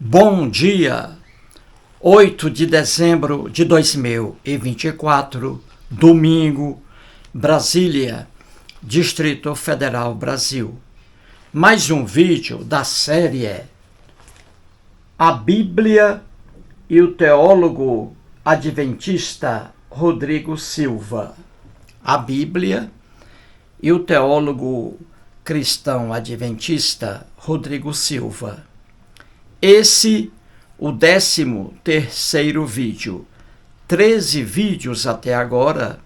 Bom dia, 8 de dezembro de 2024, domingo, Brasília, Distrito Federal, Brasil. Mais um vídeo da série A Bíblia e o teólogo adventista Rodrigo Silva. A Bíblia e o teólogo cristão adventista Rodrigo Silva. Esse, o 13º vídeo. 13 vídeos até agora,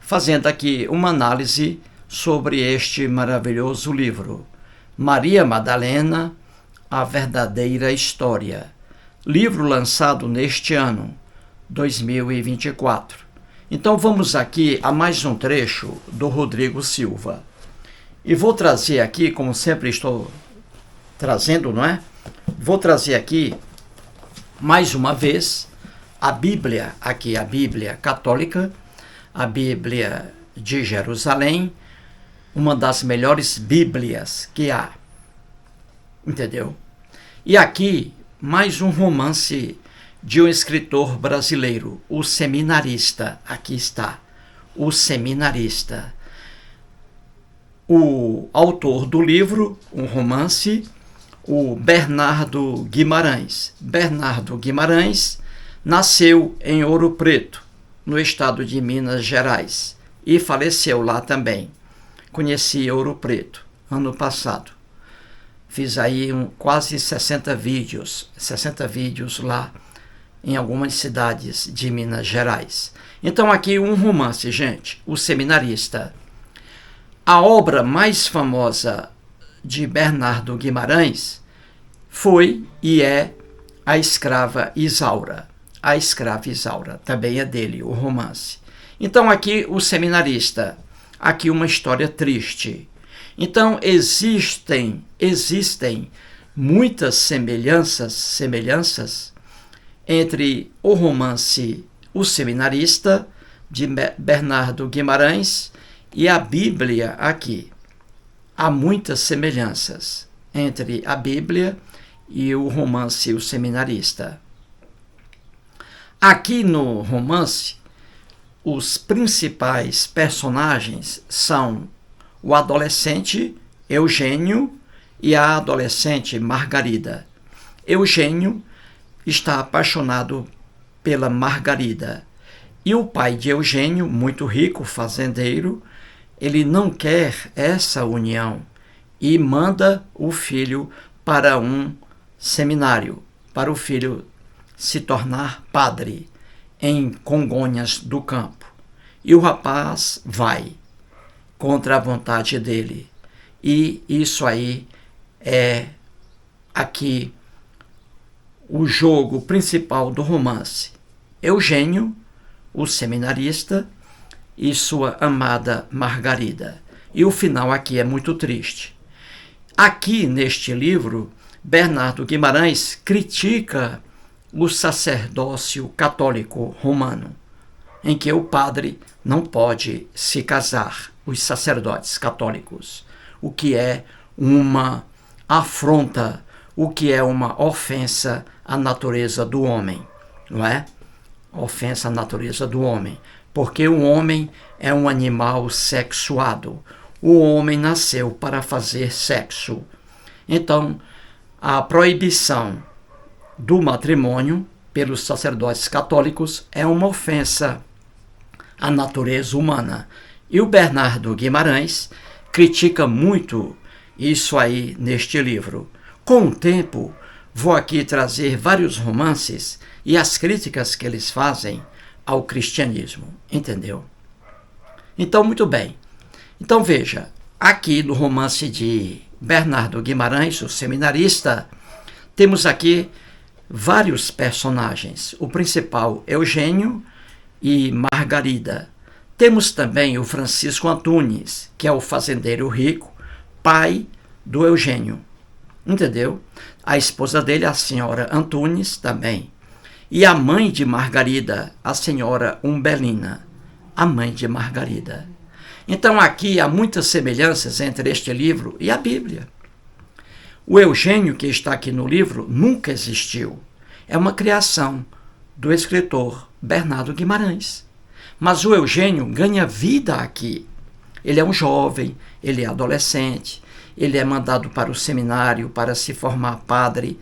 fazendo aqui uma análise sobre este maravilhoso livro. Maria Madalena, a verdadeira história. Livro lançado neste ano, 2024. Então vamos aqui a mais um trecho do Rodrigo Silva. E vou trazer aqui, como sempre estou trazendo, não é? Vou trazer aqui, mais uma vez, a Bíblia, aqui a Bíblia católica, a Bíblia de Jerusalém, uma das melhores Bíblias que há, entendeu? E aqui, mais um romance de um escritor brasileiro, o Seminarista, aqui está, o Seminarista. O autor do livro, um romance, o Bernardo Guimarães. Bernardo Guimarães nasceu em Ouro Preto, no estado de Minas Gerais, e faleceu lá também. Conheci Ouro Preto ano passado. Fiz aí quase 60 vídeos lá em algumas cidades de Minas Gerais. Então aqui um romance, gente, o Seminarista. A obra mais famosa de Bernardo Guimarães foi e é A Escrava Isaura. A Escrava Isaura, também é dele, o romance. Então aqui o Seminarista, aqui uma história triste. Então existem muitas semelhanças entre o romance O Seminarista, de Bernardo Guimarães, e a Bíblia aqui. Há muitas semelhanças entre a Bíblia e o romance O Seminarista. Aqui no romance, os principais personagens são o adolescente Eugênio e a adolescente Margarida. Eugênio está apaixonado pela Margarida e o pai de Eugênio, muito rico, fazendeiro, ele não quer essa união e manda o filho para um seminário, para o filho se tornar padre em Congonhas do Campo. E o rapaz vai contra a vontade dele. E isso aí é aqui o jogo principal do romance. Eugênio, o seminarista, e sua amada Margarida. E o final aqui é muito triste. Aqui neste livro, Bernardo Guimarães critica o sacerdócio católico romano, em que o padre não pode se casar, os sacerdotes católicos, o que é uma afronta, o que é uma ofensa à natureza do homem, não é? Ofensa à natureza do homem. Porque o homem é um animal sexuado. O homem nasceu para fazer sexo. Então, a proibição do matrimônio pelos sacerdotes católicos é uma ofensa à natureza humana. E o Bernardo Guimarães critica muito isso aí neste livro. Com o tempo, vou aqui trazer vários romances e as críticas que eles fazem ao cristianismo, entendeu? Então, muito bem. Então, veja, aqui no romance de Bernardo Guimarães, o Seminarista, temos aqui vários personagens. O principal, Eugênio e Margarida. Temos também o Francisco Antunes, que é o fazendeiro rico, pai do Eugênio, entendeu? A esposa dele, a senhora Antunes, também. E a mãe de Margarida, a senhora Umbelina, a mãe de Margarida. Então aqui há muitas semelhanças entre este livro e a Bíblia. O Eugênio, que está aqui no livro, nunca existiu. É uma criação do escritor Bernardo Guimarães. Mas o Eugênio ganha vida aqui. Ele é um jovem, ele é adolescente, ele é mandado para o seminário para se formar padre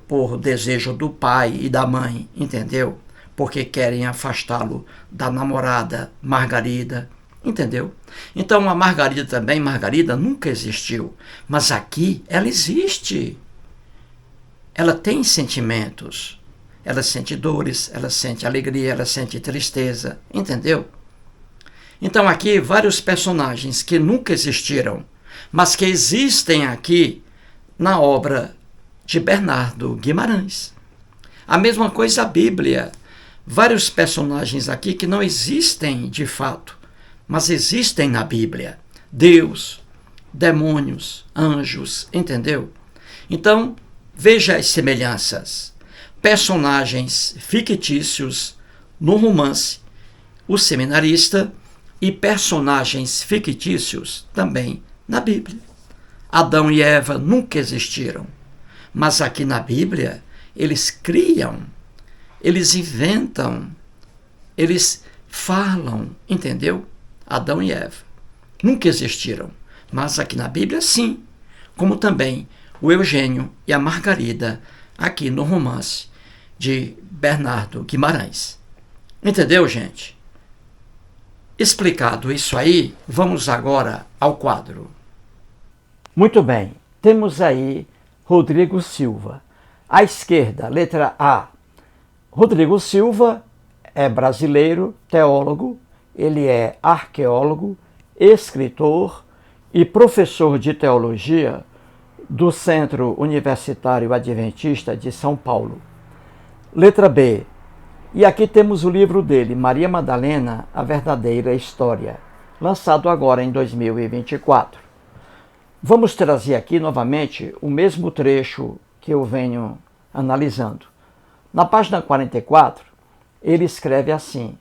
por desejo do pai e da mãe, entendeu? Porque querem afastá-lo da namorada Margarida, entendeu? Então a Margarida nunca existiu, mas aqui ela existe. Ela tem sentimentos, ela sente dores, ela sente alegria, ela sente tristeza, entendeu? Então aqui vários personagens que nunca existiram, mas que existem aqui na obra de Bernardo Guimarães. A mesma coisa a Bíblia. Vários personagens aqui que não existem de fato, mas existem na Bíblia. Deus, demônios, anjos, entendeu? Então, veja as semelhanças. Personagens fictícios no romance O Seminarista e personagens fictícios também na Bíblia. Adão e Eva nunca existiram, mas aqui na Bíblia eles criam, eles inventam, eles falam, entendeu? Adão e Eva nunca existiram, mas aqui na Bíblia sim, como também o Eugênio e a Margarida aqui no romance de Bernardo Guimarães. Entendeu, gente? Explicado isso aí, vamos agora ao quadro. Muito bem, temos aí Rodrigo Silva. À esquerda, letra A. Rodrigo Silva é brasileiro, teólogo, ele é arqueólogo, escritor e professor de teologia do Centro Universitário Adventista de São Paulo. Letra B. E aqui temos o livro dele, Maria Madalena, A Verdadeira História, lançado agora em 2024. Vamos trazer aqui novamente o mesmo trecho que eu venho analisando. Na página 44, ele escreve assim: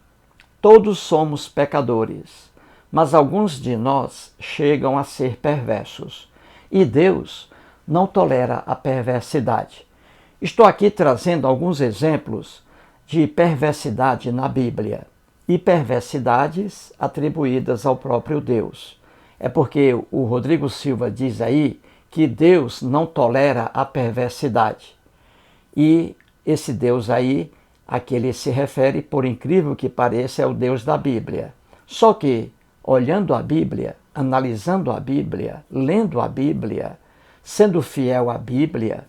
todos somos pecadores, mas alguns de nós chegam a ser perversos, e Deus não tolera a perversidade. Estou aqui trazendo alguns exemplos de perversidade na Bíblia e perversidades atribuídas ao próprio Deus. É porque o Rodrigo Silva diz aí que Deus não tolera a perversidade. E esse Deus aí, a que ele se refere, por incrível que pareça, é o Deus da Bíblia. Só que, olhando a Bíblia, analisando a Bíblia, lendo a Bíblia, sendo fiel à Bíblia,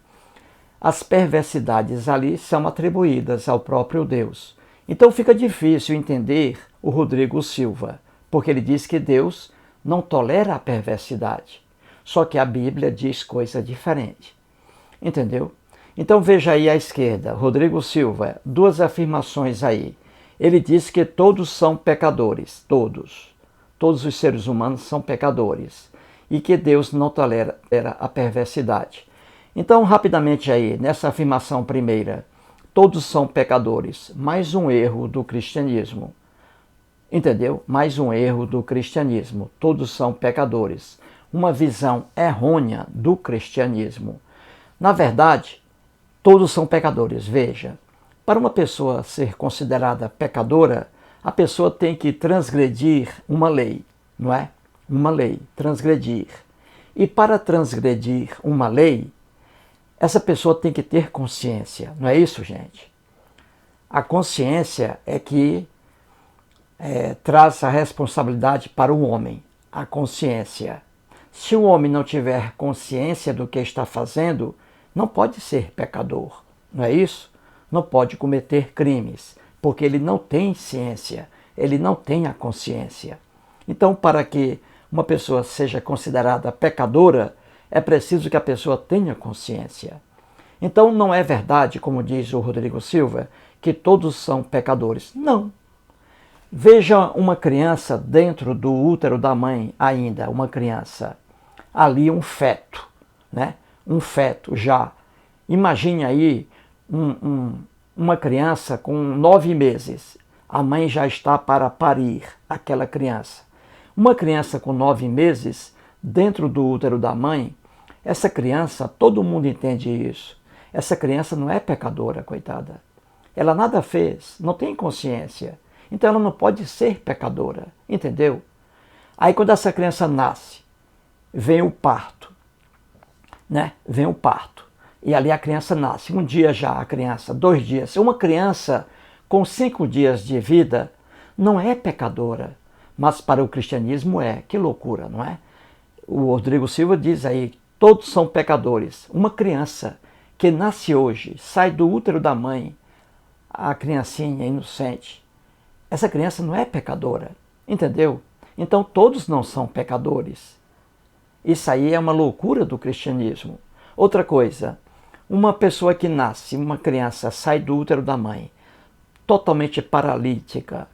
as perversidades ali são atribuídas ao próprio Deus. Então fica difícil entender o Rodrigo Silva, porque ele diz que Deus não tolera a perversidade. Só que a Bíblia diz coisa diferente. Entendeu? Então veja aí à esquerda, Rodrigo Silva, duas afirmações aí. Ele diz que todos são pecadores, todos. Todos os seres humanos são pecadores. E que Deus não tolera a perversidade. Então, rapidamente aí, nessa afirmação primeira, todos são pecadores, mais um erro do cristianismo. Entendeu? Mais um erro do cristianismo. Todos são pecadores. Uma visão errônea do cristianismo. Na verdade, todos são pecadores. Veja, para uma pessoa ser considerada pecadora, a pessoa tem que transgredir uma lei, não é? Uma lei, transgredir. E para transgredir uma lei, essa pessoa tem que ter consciência, não é isso, gente? A consciência é que traz a responsabilidade para o homem, a consciência. Se o homem não tiver consciência do que está fazendo, não pode ser pecador, não é isso? Não pode cometer crimes, porque ele não tem ciência, ele não tem a consciência. Então, para que uma pessoa seja considerada pecadora, é preciso que a pessoa tenha consciência. Então não é verdade, como diz o Rodrigo Silva, que todos são pecadores. Não. Veja uma criança dentro do útero da mãe ainda, uma criança. Ali um feto, né? Um feto já. Imagine aí uma criança com 9 meses. A mãe já está para parir aquela criança. Uma criança com 9 meses, dentro do útero da mãe, Essa criança, todo mundo entende isso. Essa criança não é pecadora, coitada. Ela nada fez, não tem consciência. Então ela não pode ser pecadora, entendeu? Aí quando essa criança nasce, vem o parto, né? Vem o parto. E ali a criança nasce. Um dia já a criança, 2 dias. Uma criança com 5 dias de vida não é pecadora, mas para o cristianismo é. Que loucura, não é? O Rodrigo Silva diz aí, todos são pecadores. Uma criança que nasce hoje, sai do útero da mãe, a criancinha inocente, essa criança não é pecadora, entendeu? Então todos não são pecadores. Isso aí é uma loucura do cristianismo. Outra coisa, uma pessoa que nasce, uma criança sai do útero da mãe, totalmente paralítica,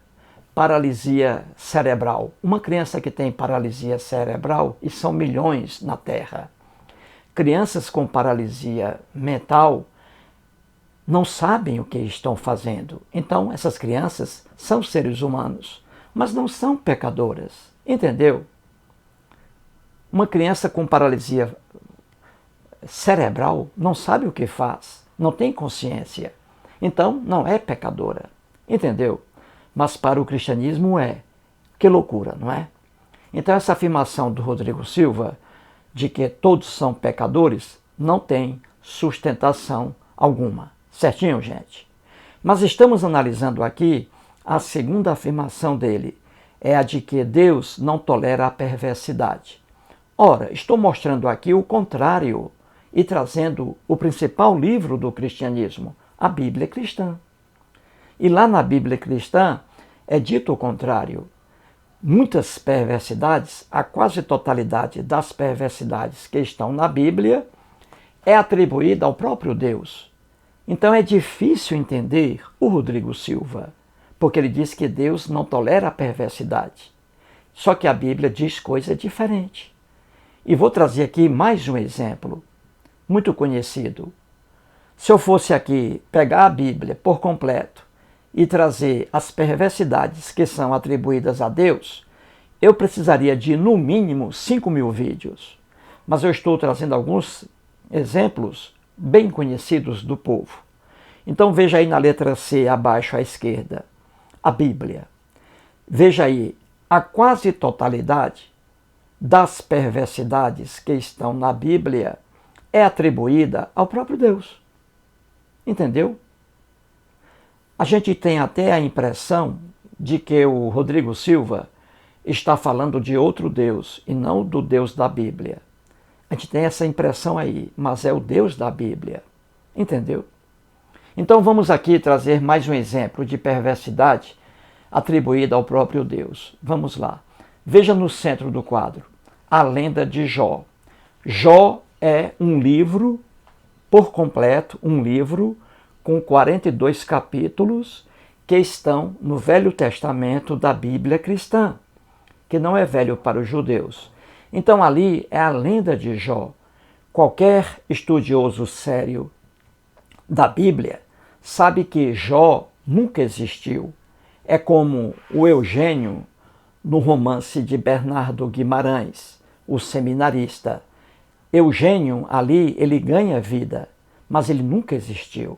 paralisia cerebral. Uma criança que tem paralisia cerebral, e são milhões na Terra. Crianças com paralisia mental não sabem o que estão fazendo. Então, essas crianças são seres humanos, mas não são pecadoras. Entendeu? Uma criança com paralisia cerebral não sabe o que faz, não tem consciência. Então, não é pecadora. Entendeu? Mas para o cristianismo é. Que loucura, não é? Então, essa afirmação do Rodrigo Silva de que todos são pecadores não tem sustentação alguma. Certinho, gente? Mas estamos analisando aqui a segunda afirmação dele, é a de que Deus não tolera a perversidade. Ora, estou mostrando aqui o contrário e trazendo o principal livro do cristianismo, a Bíblia cristã. E lá na Bíblia cristã é dito o contrário. Muitas perversidades, a quase totalidade das perversidades que estão na Bíblia, é atribuída ao próprio Deus. Então é difícil entender o Rodrigo Silva, porque ele diz que Deus não tolera a perversidade. Só que a Bíblia diz coisa diferente. E vou trazer aqui mais um exemplo, muito conhecido. Se eu fosse aqui pegar a Bíblia por completo e trazer as perversidades que são atribuídas a Deus, eu precisaria de, no mínimo, 5.000 vídeos. Mas eu estou trazendo alguns exemplos bem conhecidos do povo. Então veja aí na letra C, abaixo à esquerda, a Bíblia. Veja aí, a quase totalidade das perversidades que estão na Bíblia é atribuída ao próprio Deus. Entendeu? A gente tem até a impressão de que o Rodrigo Silva está falando de outro Deus e não do Deus da Bíblia. A gente tem essa impressão aí, mas é o Deus da Bíblia. Entendeu? Então vamos aqui trazer mais um exemplo de perversidade atribuída ao próprio Deus. Vamos lá. Veja no centro do quadro, a lenda de Jó. Jó é um livro, por completo, um livro com 42 capítulos que estão no Velho Testamento da Bíblia cristã, que não é velho para os judeus. Então ali é a lenda de Jó. Qualquer estudioso sério da Bíblia sabe que Jó nunca existiu. É como o Eugênio no romance de Bernardo Guimarães, o seminarista. Eugênio ali, ele ganha vida, mas ele nunca existiu.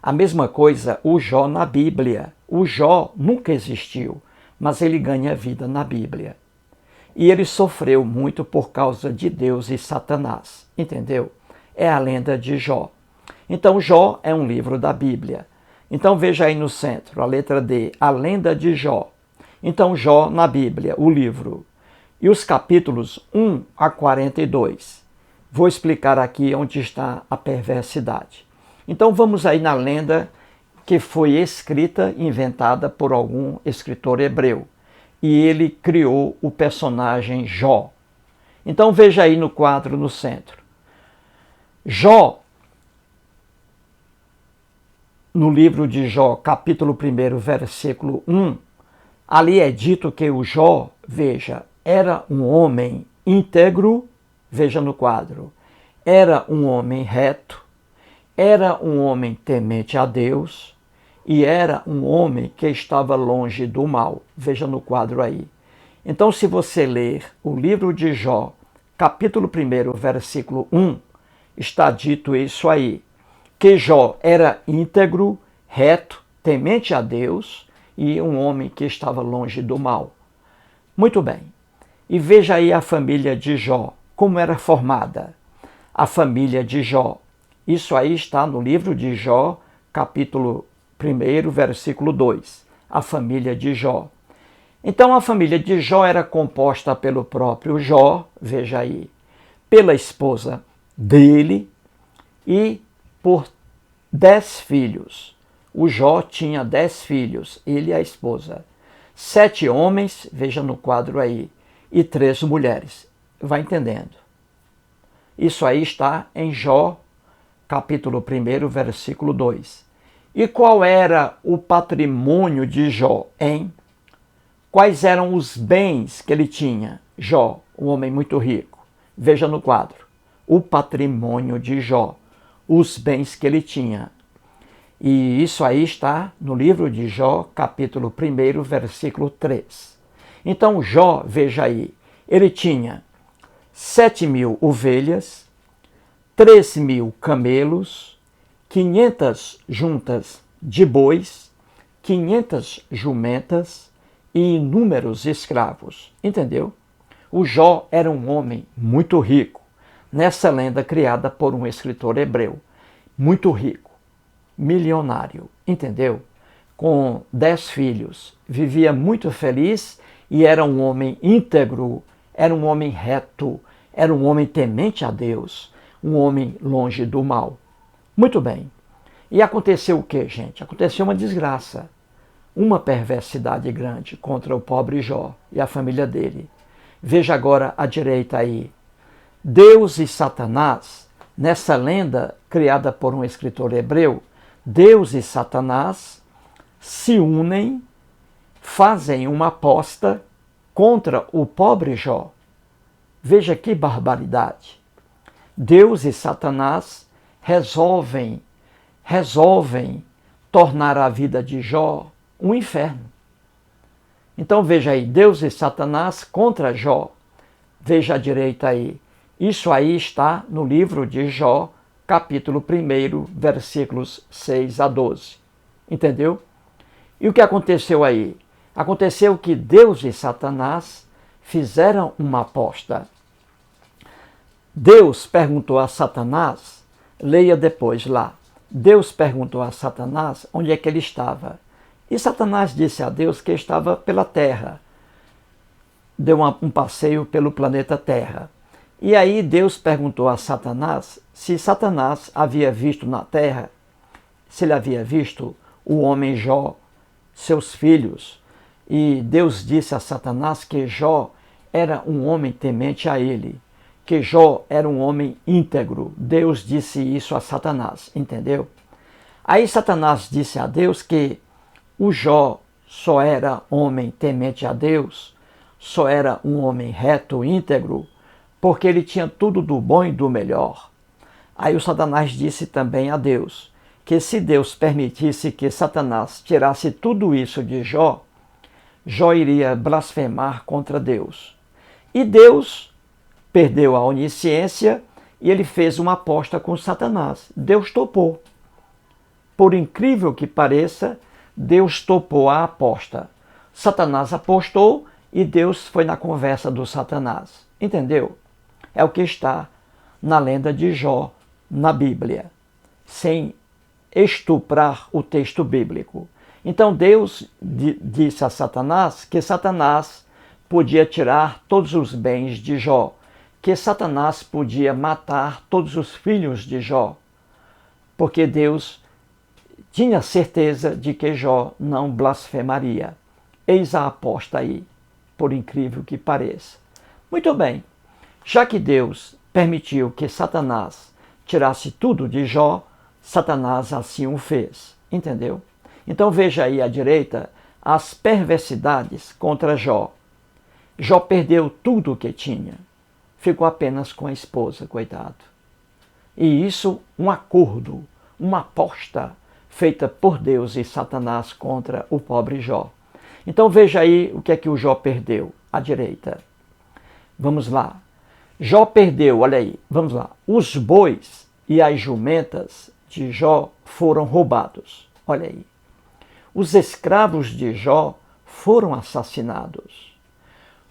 A mesma coisa o Jó na Bíblia. O Jó nunca existiu, mas ele ganha vida na Bíblia. E ele sofreu muito por causa de Deus e Satanás, entendeu? É a lenda de Jó. Então Jó é um livro da Bíblia. Então veja aí no centro, a letra D, a lenda de Jó. Então Jó na Bíblia, o livro. E os capítulos 1 a 42. Vou explicar aqui onde está a perversidade. Então vamos aí na lenda que foi escrita, inventada por algum escritor hebreu. E ele criou o personagem Jó. Então veja aí no quadro no centro. Jó, no livro de Jó, capítulo 1, versículo 1, ali é dito que o Jó, veja, era um homem íntegro, veja no quadro, era um homem reto, era um homem temente a Deus e era um homem que estava longe do mal. Veja no quadro aí. Então, se você ler o livro de Jó, capítulo 1, versículo 1, está dito isso aí, que Jó era íntegro, reto, temente a Deus e um homem que estava longe do mal. Muito bem. E veja aí a família de Jó, como era formada. A família de Jó. Isso aí está no livro de Jó, capítulo 1, versículo 2. A família de Jó. Então a família de Jó era composta pelo próprio Jó, veja aí, pela esposa dele e por 10 filhos. O Jó tinha 10 filhos, ele e a esposa. 7 homens, veja no quadro aí, e 3 mulheres. Vai entendendo. Isso aí está em Jó, capítulo 1, versículo 2. E qual era o patrimônio de Jó, hein? Quais eram os bens que ele tinha? Jó, um homem muito rico. Veja no quadro. O patrimônio de Jó, os bens que ele tinha. E isso aí está no livro de Jó, capítulo 1, versículo 3. Então Jó, veja aí, ele tinha 7.000 ovelhas, 3.000 camelos, 500 juntas de bois, 500 jumentas e inúmeros escravos. Entendeu? O Jó era um homem muito rico, nessa lenda criada por um escritor hebreu. Muito rico, milionário, entendeu? Com 10 filhos, vivia muito feliz e era um homem íntegro, era um homem reto, era um homem temente a Deus, um homem longe do mal. Muito bem. E aconteceu o que, gente? Aconteceu uma desgraça, uma perversidade grande contra o pobre Jó e a família dele. Veja agora à direita aí. Deus e Satanás, nessa lenda criada por um escritor hebreu, Deus e Satanás se unem, fazem uma aposta contra o pobre Jó. Veja que barbaridade. Deus e Satanás resolvem tornar a vida de Jó um inferno. Então veja aí, Deus e Satanás contra Jó. Veja à direita aí. Isso aí está no livro de Jó, capítulo 1, versículos 6 a 12. Entendeu? E o que aconteceu aí? Aconteceu que Deus e Satanás fizeram uma aposta. Deus perguntou a Satanás, leia depois lá, Deus perguntou a Satanás onde é que ele estava. E Satanás disse a Deus que estava pela Terra. Deu um passeio pelo planeta Terra. E aí Deus perguntou a Satanás se Satanás havia visto na Terra, se ele havia visto o homem Jó, seus filhos. E Deus disse a Satanás que Jó era um homem temente a ele, que Jó era um homem íntegro. Deus disse isso a Satanás, entendeu? Aí Satanás disse a Deus que o Jó só era homem temente a Deus, só era um homem reto, íntegro, porque ele tinha tudo do bom e do melhor. Aí o Satanás disse também a Deus que se Deus permitisse que Satanás tirasse tudo isso de Jó, Jó iria blasfemar contra Deus. E Deus perdeu a onisciência e ele fez uma aposta com Satanás. Deus topou. Por incrível que pareça, Deus topou a aposta. Satanás apostou e Deus foi na conversa do Satanás. Entendeu? É o que está na lenda de Jó, na Bíblia, sem estuprar o texto bíblico. Então Deus disse a Satanás que Satanás podia tirar todos os bens de Jó, que Satanás podia matar todos os filhos de Jó, porque Deus tinha certeza de que Jó não blasfemaria. Eis a aposta aí, por incrível que pareça. Muito bem, já que Deus permitiu que Satanás tirasse tudo de Jó, Satanás assim o fez, entendeu? Então veja aí à direita as perversidades contra Jó. Jó perdeu tudo o que tinha, ficou apenas com a esposa, coitado. E isso um acordo, uma aposta feita por Deus e Satanás contra o pobre Jó. Então veja aí o que é que o Jó perdeu, à direita. Vamos lá. Jó perdeu, olha aí, vamos lá. Os bois e as jumentas de Jó foram roubados. Olha aí. Os escravos de Jó foram assassinados.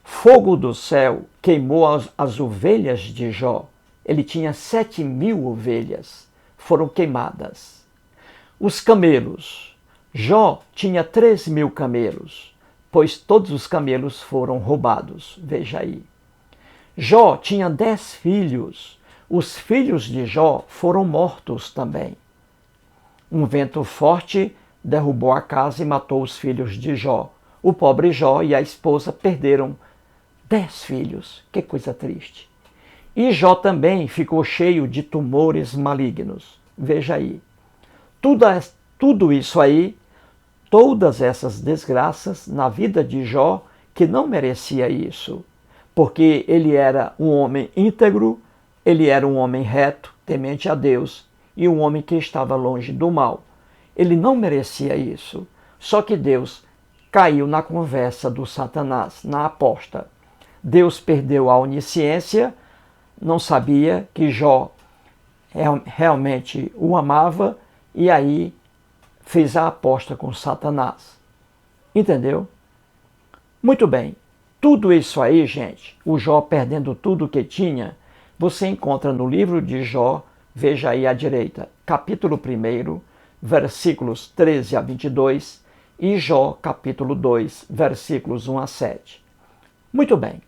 Fogo do céu queimou as ovelhas de Jó. Ele tinha 7.000 ovelhas, foram queimadas. Os camelos. Jó tinha 3.000 camelos, pois todos os camelos foram roubados. Veja aí. Jó tinha 10 filhos. Os filhos de Jó foram mortos também. Um vento forte derrubou a casa e matou os filhos de Jó. O pobre Jó e a esposa perderam 10 filhos. Que coisa triste. E Jó também ficou cheio de tumores malignos. Veja aí. Tudo isso aí, todas essas desgraças na vida de Jó, que não merecia isso. Porque ele era um homem íntegro, ele era um homem reto, temente a Deus, e um homem que estava longe do mal. Ele não merecia isso. Só que Deus caiu na conversa do Satanás, na aposta. Deus perdeu a onisciência, não sabia que Jó realmente o amava, e aí fez a aposta com Satanás. Entendeu? Muito bem. Tudo isso aí, gente, o Jó perdendo tudo que tinha, você encontra no livro de Jó, veja aí à direita, capítulo 1, versículos 13 a 22, e Jó, capítulo 2, versículos 1 a 7. Muito bem.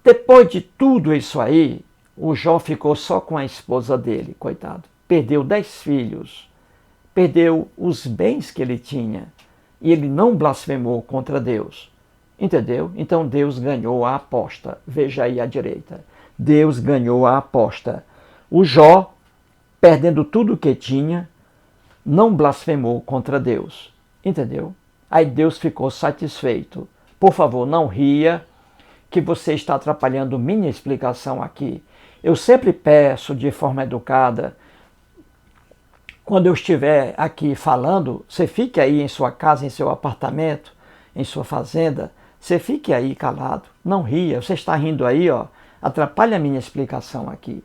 Depois de tudo isso aí, o Jó ficou só com a esposa dele, coitado. Perdeu 10 filhos, perdeu os bens que ele tinha, e ele não blasfemou contra Deus. Entendeu? Então Deus ganhou a aposta. Veja aí à direita. Deus ganhou a aposta. O Jó, perdendo tudo que tinha, não blasfemou contra Deus. Entendeu? Aí Deus ficou satisfeito. Por favor, não ria, que você está atrapalhando minha explicação aqui. Eu sempre peço de forma educada, quando eu estiver aqui falando, você fique aí em sua casa, em seu apartamento, em sua fazenda, você fique aí calado, não ria. Você está rindo aí, ó, atrapalha a minha explicação aqui.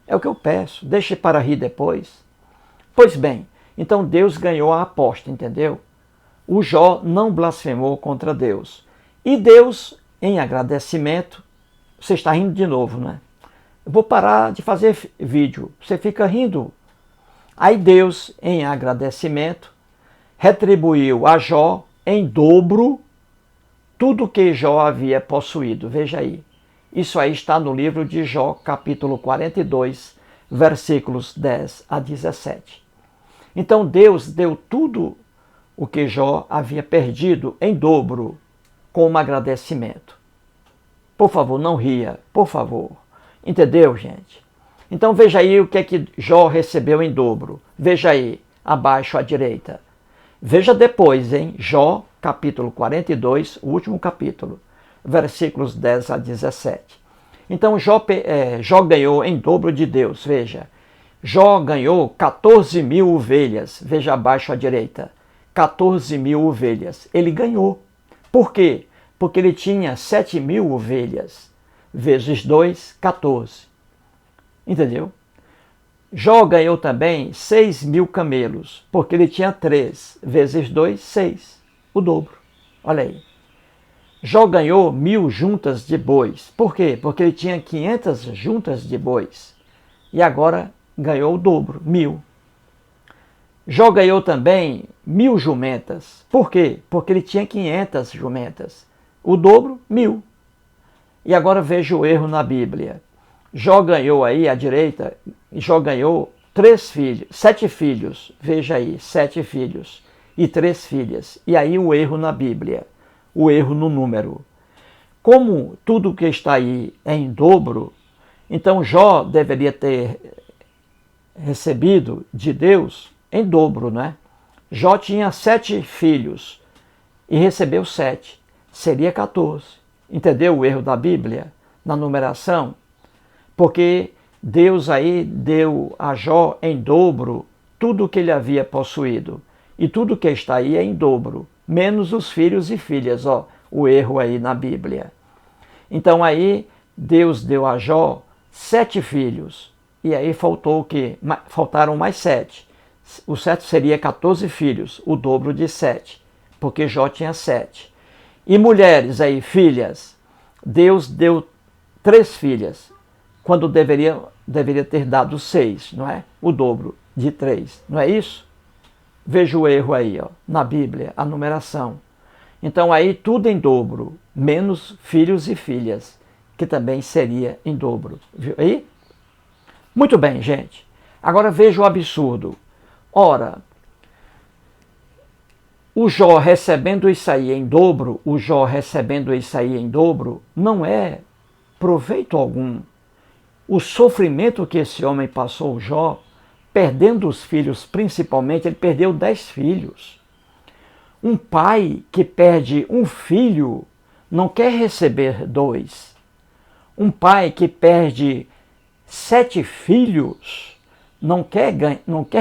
É o que eu peço, deixe para rir depois. Pois bem, então Deus ganhou a aposta, entendeu? O Jó não blasfemou contra Deus. E Deus, em agradecimento, você está rindo de novo, né? Eu vou parar de fazer vídeo, você fica rindo. Aí Deus, em agradecimento, retribuiu a Jó em dobro tudo que Jó havia possuído. Veja aí. Isso aí está no livro de Jó, capítulo 42, versículos 10 a 17. Então Deus deu tudo o que Jó havia perdido em dobro, como agradecimento. Por favor, não ria, por favor. Entendeu, gente? Então veja aí o que é que Jó recebeu em dobro. Veja aí, abaixo à direita. Veja depois, em Jó, capítulo 42, o último capítulo, versículos 10 a 17. Então Jó ganhou em dobro de Deus, veja. Jó ganhou 14.000 ovelhas, veja abaixo à direita. 14.000 ovelhas, ele ganhou. Por quê? Porque ele tinha 7.000 ovelhas, vezes 2, 14. Entendeu? Jó ganhou também 6.000 camelos, porque ele tinha 3, vezes 2, 6, o dobro. Olha aí. Jó ganhou 1.000 juntas de bois. Por quê? Porque ele tinha 500 juntas de bois. E agora ganhou o dobro, 1.000. Jó ganhou também 1.000 jumentas. Por quê? Porque ele tinha 500 jumentas. O dobro, 1.000. E agora veja o erro na Bíblia. Jó ganhou aí à direita, Jó ganhou 7 filhos. Veja aí, 7 filhos e 3 filhas. E aí o erro na Bíblia, o erro no número. Como tudo que está aí é em dobro, então Jó deveria ter recebido de Deus em dobro, né? Jó tinha 7 filhos e recebeu 7. Seria 14. Entendeu o erro da Bíblia na numeração? Porque Deus aí deu a Jó em dobro tudo o que ele havia possuído. E tudo que está aí é em dobro, menos os filhos e filhas, ó, o erro aí na Bíblia. Então aí Deus deu a Jó 7 filhos. E aí faltou o quê? Faltaram mais 7. O certo seria 14 filhos, o dobro de 7, porque Jó tinha 7. E mulheres aí, filhas, Deus deu 3 filhas, quando deveria ter dado 6, não é? O dobro de 3, não é isso? Veja o erro aí, ó, na Bíblia, a numeração. Então aí tudo em dobro, menos filhos e filhas, que também seria em dobro. Viu aí? Muito bem, gente. Agora veja o absurdo. Ora, o Jó recebendo isso aí em dobro, não é proveito algum. O sofrimento que esse homem passou, Jó, perdendo os filhos principalmente, ele perdeu 10 filhos. Um pai que perde um filho não quer receber 2. Um pai que perde 7 filhos não quer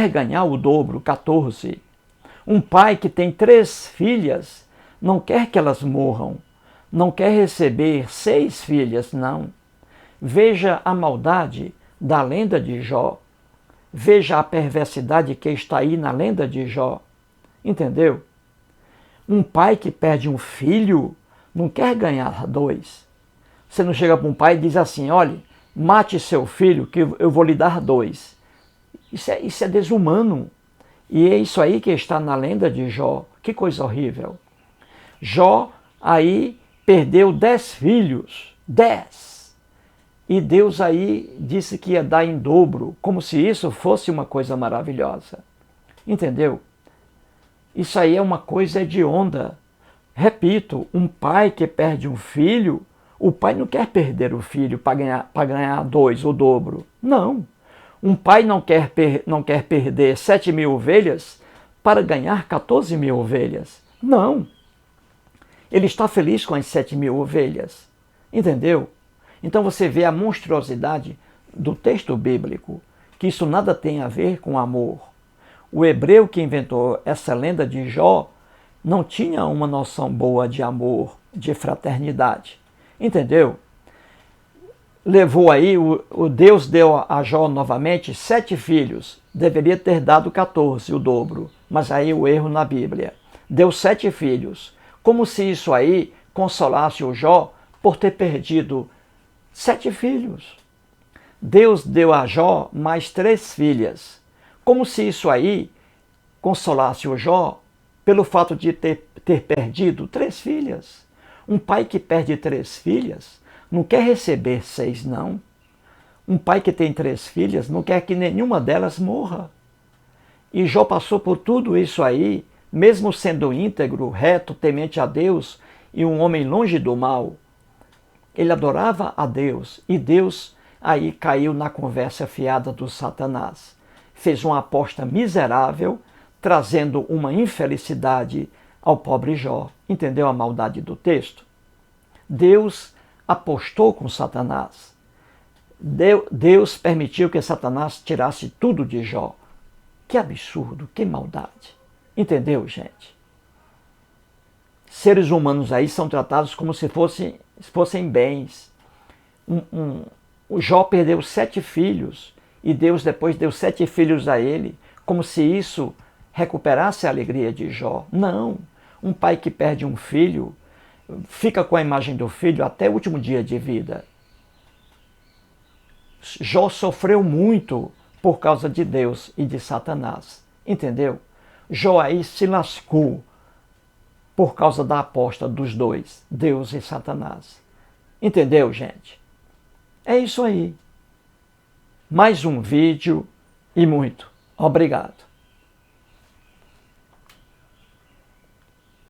ganhar o dobro, 14. Um pai que tem 3 filhas não quer que elas morram, não quer receber 6 filhas, não. Veja a maldade da lenda de Jó. Veja a perversidade que está aí na lenda de Jó. Entendeu? Um pai que perde um filho não quer ganhar 2. Você não chega para um pai e diz assim, olha, mate seu filho que eu vou lhe dar 2. Isso é desumano. E é isso aí que está na lenda de Jó. Que coisa horrível. Jó aí perdeu 10 filhos. 10. E Deus aí disse que ia dar em dobro, como se isso fosse uma coisa maravilhosa. Entendeu? Isso aí é uma coisa hedionda. Repito, um pai que perde um filho, o pai não quer perder o filho para ganhar 2, o dobro. Não. Um pai não quer perder 7.000 ovelhas para ganhar 14.000 ovelhas. Não. Ele está feliz com as 7.000 ovelhas. Entendeu? Então você vê a monstruosidade do texto bíblico, que isso nada tem a ver com amor. O hebreu que inventou essa lenda de Jó não tinha uma noção boa de amor, de fraternidade. Entendeu? Levou aí, o Deus deu a Jó novamente 7 filhos. Deveria ter dado 14, o dobro. Mas aí o erro na Bíblia. Deu 7 filhos. Como se isso aí consolasse o Jó por ter perdido 7 filhos. Deus deu a Jó mais 3 filhas. Como se isso aí consolasse o Jó pelo fato de ter perdido 3 filhas. Um pai que perde 3 filhas não quer receber 6, não. Um pai que tem 3 filhas não quer que nenhuma delas morra. E Jó passou por tudo isso aí, mesmo sendo íntegro, reto, temente a Deus e um homem longe do mal. Ele adorava a Deus e Deus aí caiu na conversa fiada do Satanás. Fez uma aposta miserável, trazendo uma infelicidade ao pobre Jó. Entendeu a maldade do texto? Deus apostou com Satanás. Deus permitiu que Satanás tirasse tudo de Jó. Que absurdo, que maldade. Entendeu, gente? Seres humanos aí são tratados como se fossem bens. O Jó perdeu 7 filhos e Deus depois deu 7 filhos a ele, como se isso recuperasse a alegria de Jó. Não. Um pai que perde um filho fica com a imagem do filho até o último dia de vida. Jó sofreu muito por causa de Deus e de Satanás. Entendeu? Jó aí se lascou por causa da aposta dos dois, Deus e Satanás. Entendeu, gente? É isso aí. Mais um vídeo e muito obrigado.